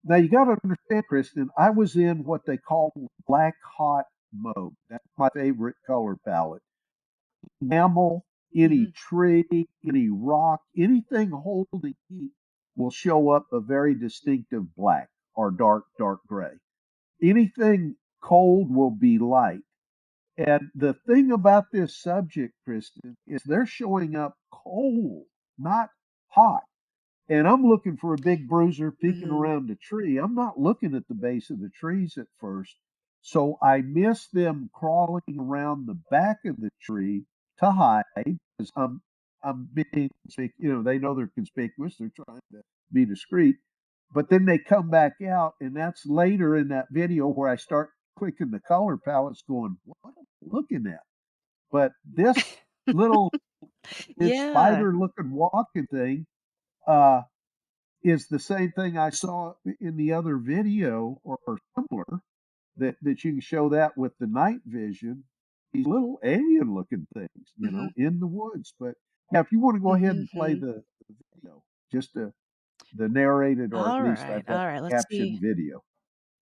Now you got to understand, Kristen, I was in what they call black hot mode. That's my favorite color palette. Mammal, any Mhm. tree, any rock, anything holding heat will show up a very distinctive black or dark gray. Anything cold will be light. And the thing about this subject, Kristen, is they're showing up cold, not hot. And I'm looking for a big bruiser peeking Mhm. around a tree. I'm not looking at the base of the trees at first. So I miss them crawling around the back of the tree to hide because I'm being, they know they're conspicuous. They're trying to be discreet. But then they come back out, and that's later in that video where I start clicking the color palettes going, what am I looking at? But this little, this Yeah. spider looking walking thing, uh, is the same thing I saw in the other video or similar that you can show that with the night vision, these little alien looking things, Mhm. in the woods. But yeah, if you want to go ahead and play Mhm. the video, just the narrated, or at All least right. I've got All right. Let's captioned video.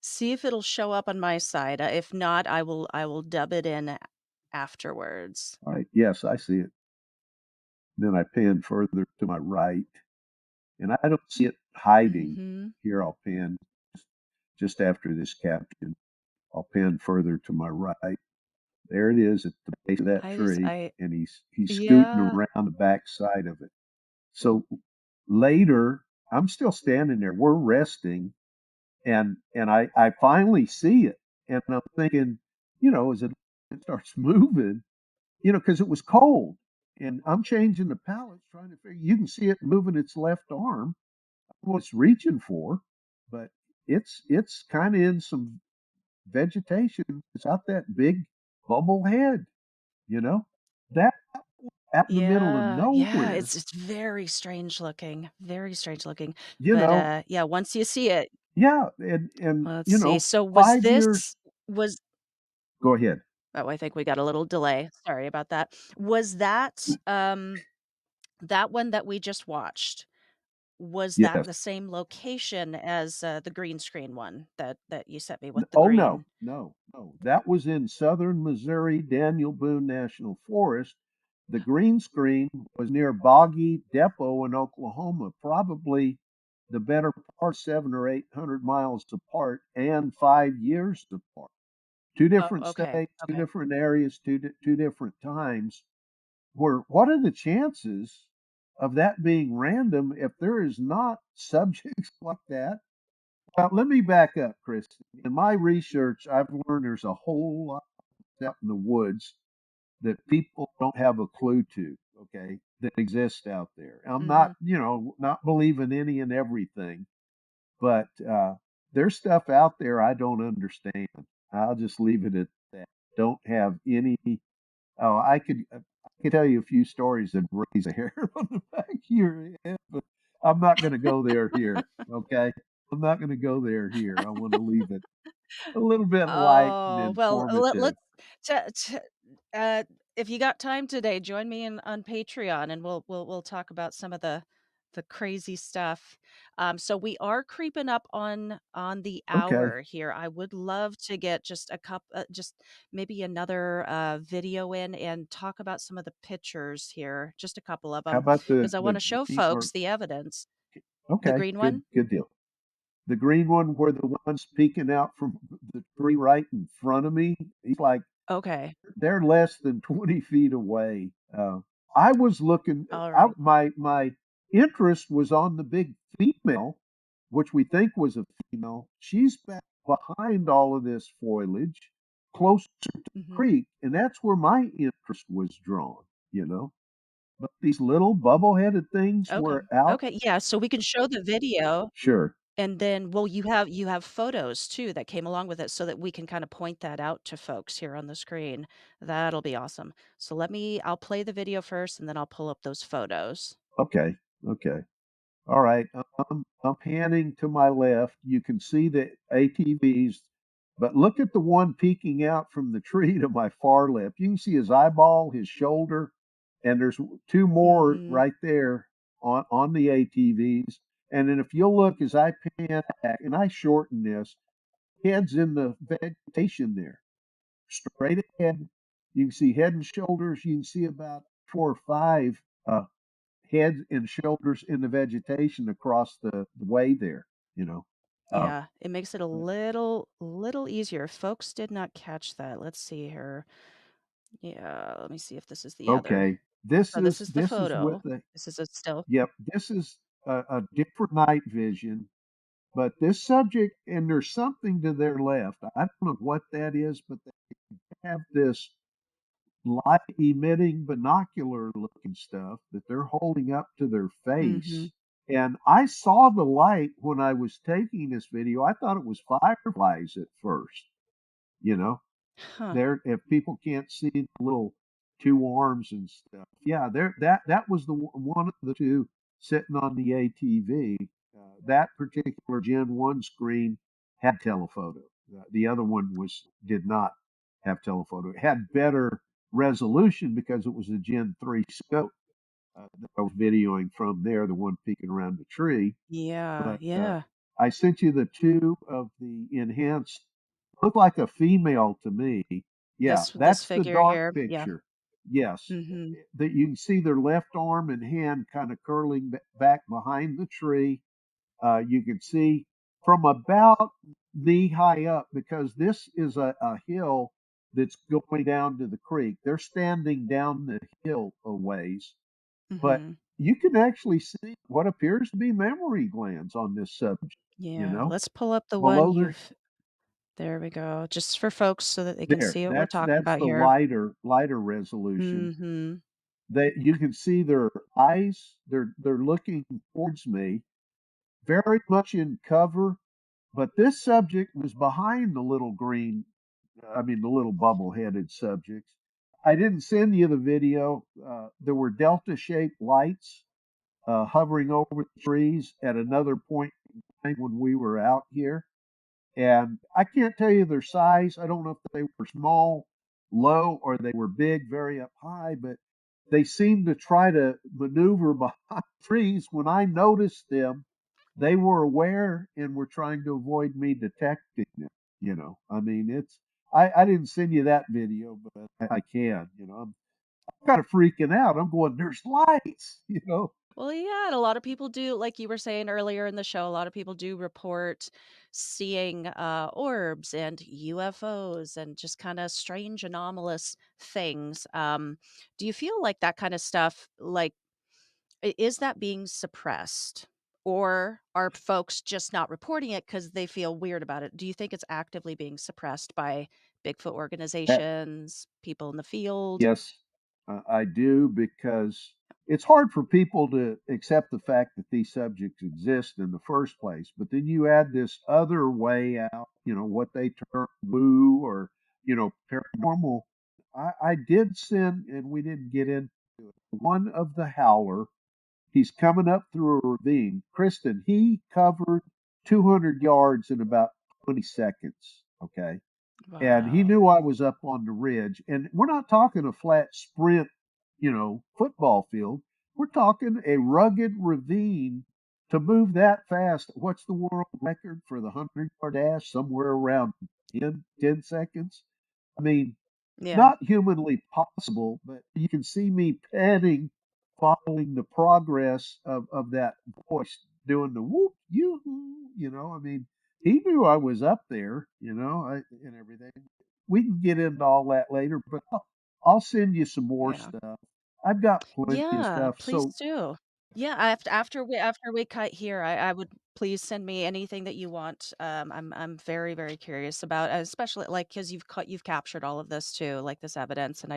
see if it'll show up on my side. If not, I will dub it in afterwards. All right. Yes, I see it. Then I pan further to my right, and I don't see it hiding. Mhm. Here I'll pan just after this caption. I'll pan further to my right. There it is at the base of that I just tree, I and he's scooting Yeah. around the back side of it. So later, I'm still standing there. We're resting, and I finally see it, and I'm thinking, as it starts moving, because it was cold, and I'm changing the pallets, trying to figure. You can see it moving its left arm, what it's reaching for, but it's kind of in some vegetation. It's out that big bubble head, you know, that out in the middle of Yeah. Yeah. nowhere, It's very strange looking. Very strange looking. you But know. yeah, once you see it, Yeah, and let's see. So was 5 years. this was Go ahead. oh, I think we got a little delay. Sorry about that. Was that that one that we just watched? Was that Yes. the same location as the green screen one that you sent me with the Oh no, green? no, no. That was in southern Missouri, Daniel Boone National Forest. The green screen was near Boggy Depot in Oklahoma, probably the better part 700 or 800 miles apart and 5 years apart. Two Oh, different okay. states, two Okay. different areas, two different times. Where what are the chances of that being random if there is not subjects like that? Well, let me back up, Chris. In my research, I've learned there's a whole lot out in the woods that people don't have a clue to, okay, that exist out there. I'm not, Mhm. not believing any and everything, but there's stuff out there I don't understand. I'll just leave it at that. Don't have any. Oh, I could tell you a few stories that raise a hair on the back of your head, but I'm not going to go there here. Okay, I'm not going to go there here. I want to leave it a little bit light and Oh, well, informative. let's t t uh, if you got time today, join me on Patreon, and we'll talk about some of the crazy stuff. So we are creeping up on the Okay, hour here. I would love to get just maybe another video in and talk about some of the pictures here, just a couple of how them, about because I the want to show green or folks the evidence. The okay, green good one? good deal. The green one where the one's peeking out from the tree right in front of me, he's like Okay. they're less than 20 feet away. I was looking. All I, right. my interest was on the big female, which we think was a female. She's back behind all of this foliage, closer to the Mhm. creek, and that's where my interest was drawn. You know, but these little bubble-headed things Okay. were out. Okay, yeah, so we can show the video, Sure. and then well, you have photos too that came along with it so that we can kinda point that out to folks here on the screen. That'll be awesome. So I'll play the video first, and then I'll pull up those photos. Okay. Okay. All right, I'm panning to my left. You can see the ATVs, but look at the one peeking out from the tree to my far left. You can see his eyeball, his shoulder, and there's two more Mhm. right there on the ATVs. And then if you'll look as I pan back, and I shorten this, head's in the vegetation there, straight ahead. You can see head and shoulders. You can see about 4 or 5 uh, head and shoulders in the vegetation across the way there, you know. Uh, Yeah, it makes it a little easier. Folks did not catch that. Let's see here. Yeah, let me see if this is the other. okay, this So this is is the this is with photo. the This is a still. yep, this is a different night vision, but this subject and there's something to their left. I don't know what that is, but they have this light emitting binocular looking stuff that they're holding up to their Mhm. face. And I saw the light when I was taking this video. I thought it was fireflies at first, you know. Huh. There, if people can't see the little two arms and stuff, yeah, there that was one of the two sitting on the ATV. That particular Gen 1 screen had telephoto. The other one was did not have telephoto. It had better resolution because it was a Gen 3 scope that I was videoing from there, the one peeking around the tree. Yeah, But yeah. I sent you the two of the enhanced. Look like a female to me. Yeah, This that's the figure dark here. Yeah. picture. Yes, Mhm. that you can see their left arm and hand kind of curling back behind the tree. You can see from about knee high up because this is a hill that's going down to the creek. They're standing down the hill a ways, but Mhm. you can actually see what appears to be mammary glands on this subject, you Yeah, know, let's pull up the one below their you've there we go, just for folks so that they can there. see what we're talking That's about the here. lighter resolution. Mhm. That you can see their eyes. They're looking towards me, very much in cover. But this subject was behind the little green, I mean, the little bubble headed subjects. I didn't send you the video. There were delta shaped lights hovering over the trees at another point in time when we were out here. And I can't tell you their size. I don't know if they were small, low, or they were big, very up high, but they seemed to try to maneuver behind trees. When I noticed them, they were aware and were trying to avoid me detecting them. I mean, I didn't send you that video, but I can. I'm kind of freaking out. I'm going, there's lights. Well, yeah, and a lot of people do, like you were saying earlier in the show, a lot of people do report seeing orbs and UFOs and just kind of strange, anomalous things. Do you feel like that kind of stuff, like, is that being suppressed? Or are folks just not reporting it because they feel weird about it? Do you think it's actively being suppressed by Bigfoot That organizations, people in the field? Yes, I do, because it's hard for people to accept the fact that these subjects exist in the first place. But then you add this other way out, what they term woo or, paranormal. I did send, and we didn't get into it, one of the howler. He's coming up through a ravine. Kristen, he covered 200 yards in about 20 seconds. Okay. And he Wow. knew I was up on the ridge. And we're not talking a flat sprint, football field. We're talking a rugged ravine to move that fast. What's the world record for the 100-yard dash? Somewhere around 10 seconds. I mean, Yeah. not humanly possible, but you can see me panning, following the progress of that voice doing the whoop, I mean, he knew I was up there, and everything. We can get into all that later, but I'll send you some more Yeah. stuff. I've got plenty of Yeah, stuff. please So, do. Yeah, after we cut here, I would please send me anything that you want. I'm very, very curious about, especially like because you've captured all of this too, like this evidence, and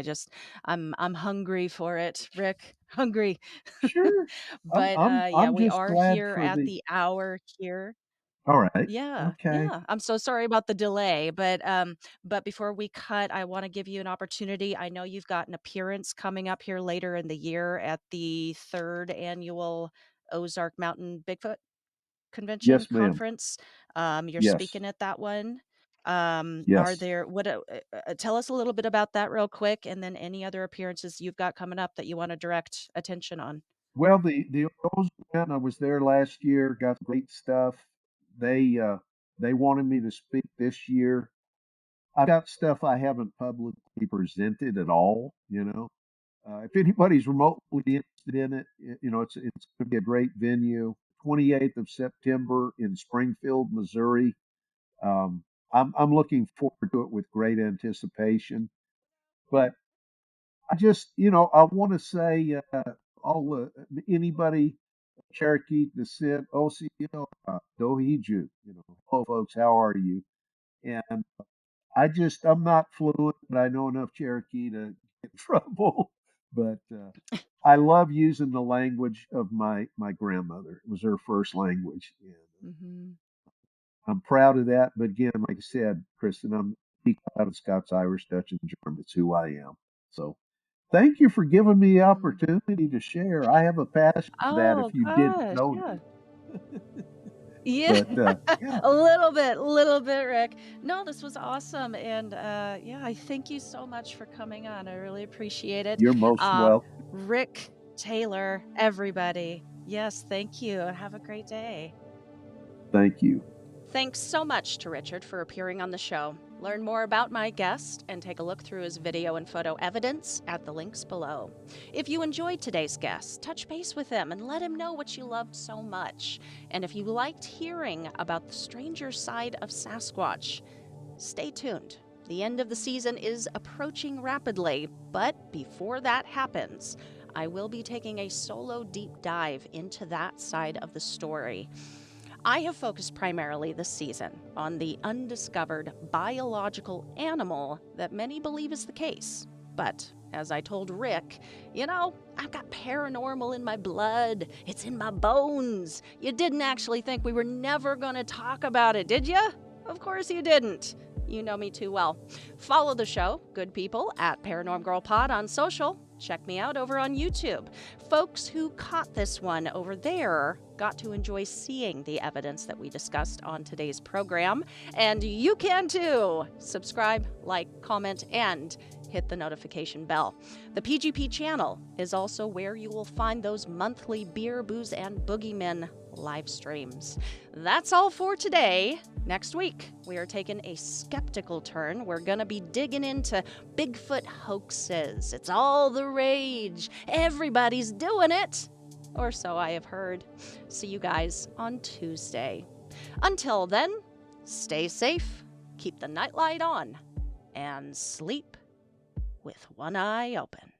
I'm hungry for it, Rick, hungry. sure. But yeah, I'm we just are glad here for at the. the hour here. All right. Yeah, Okay. yeah. I'm so sorry about the delay, but before we cut, I want to give you an opportunity. I know you've got an appearance coming up here later in the year at the third annual Ozark Mountain Bigfoot Convention Yes, ma'am. conference. You're Yes. speaking at that one. Are Yes. there tell us a little bit about that real quick, and then any other appearances you've got coming up that you want to direct attention on. Well, the O's went. I was there last year. Got great stuff. They wanted me to speak this year. I've got stuff I haven't publicly presented at all. If anybody's remotely interested in it, it's going to be a great venue. 28th of September in Springfield, Missouri. Um, I'm looking forward to it with great anticipation. But I just, I want to say, all anybody Cherokee descent, OCO, Dohiju, hello folks, how are you? And I'm not fluent, but I know enough Cherokee to get in trouble. But I love using the language of my grandmother. It was her first language, and Hmm. I'm proud of that. But again, like I said, Kristen, I'm out of Scots, Irish, Dutch, and German. It's who I am. So thank you for giving me the opportunity to share. I have a passion for that. Oh If you didn't gosh, yeah. notice, Yeah, but yeah, little bit, Rick. No, this was awesome, and yeah, I thank you so much for coming on. I really appreciate it. you're most Uh, welcome. Rick Taylor, everybody. Yes, thank you, and have a great day. Thank you. Thanks so much to Richard for appearing on the show. Learn more about my guest and take a look through his video and photo evidence at the links below. If you enjoyed today's guest, touch base with him and let him know what you loved so much. And if you liked hearing about the stranger side of Sasquatch, stay tuned. The end of the season is approaching rapidly, but before that happens, I will be taking a solo deep dive into that side of the story. I have focused primarily this season on the undiscovered biological animal that many believe is the case. But as I told Rick, I've got paranormal in my blood. It's in my bones. You didn't actually think we were never going to talk about it, did you? Of course you didn't. You know me too well. Follow the show, good people, at Paranorm Girl Pod on social. Check me out over on YouTube. Folks who caught this one over there got to enjoy seeing the evidence that we discussed on today's program. And you can too. Subscribe, like, comment, and hit the notification bell. The PGP channel is also where you will find those monthly beer, booze, and boogeymen live streams. That's all for today. Next week, we are taking a skeptical turn. We're going to be digging into Bigfoot hoaxes. It's all the rage. Everybody's doing it. or so I have heard. See you guys on Tuesday. Until then, stay safe, keep the nightlight on, and sleep with one eye open.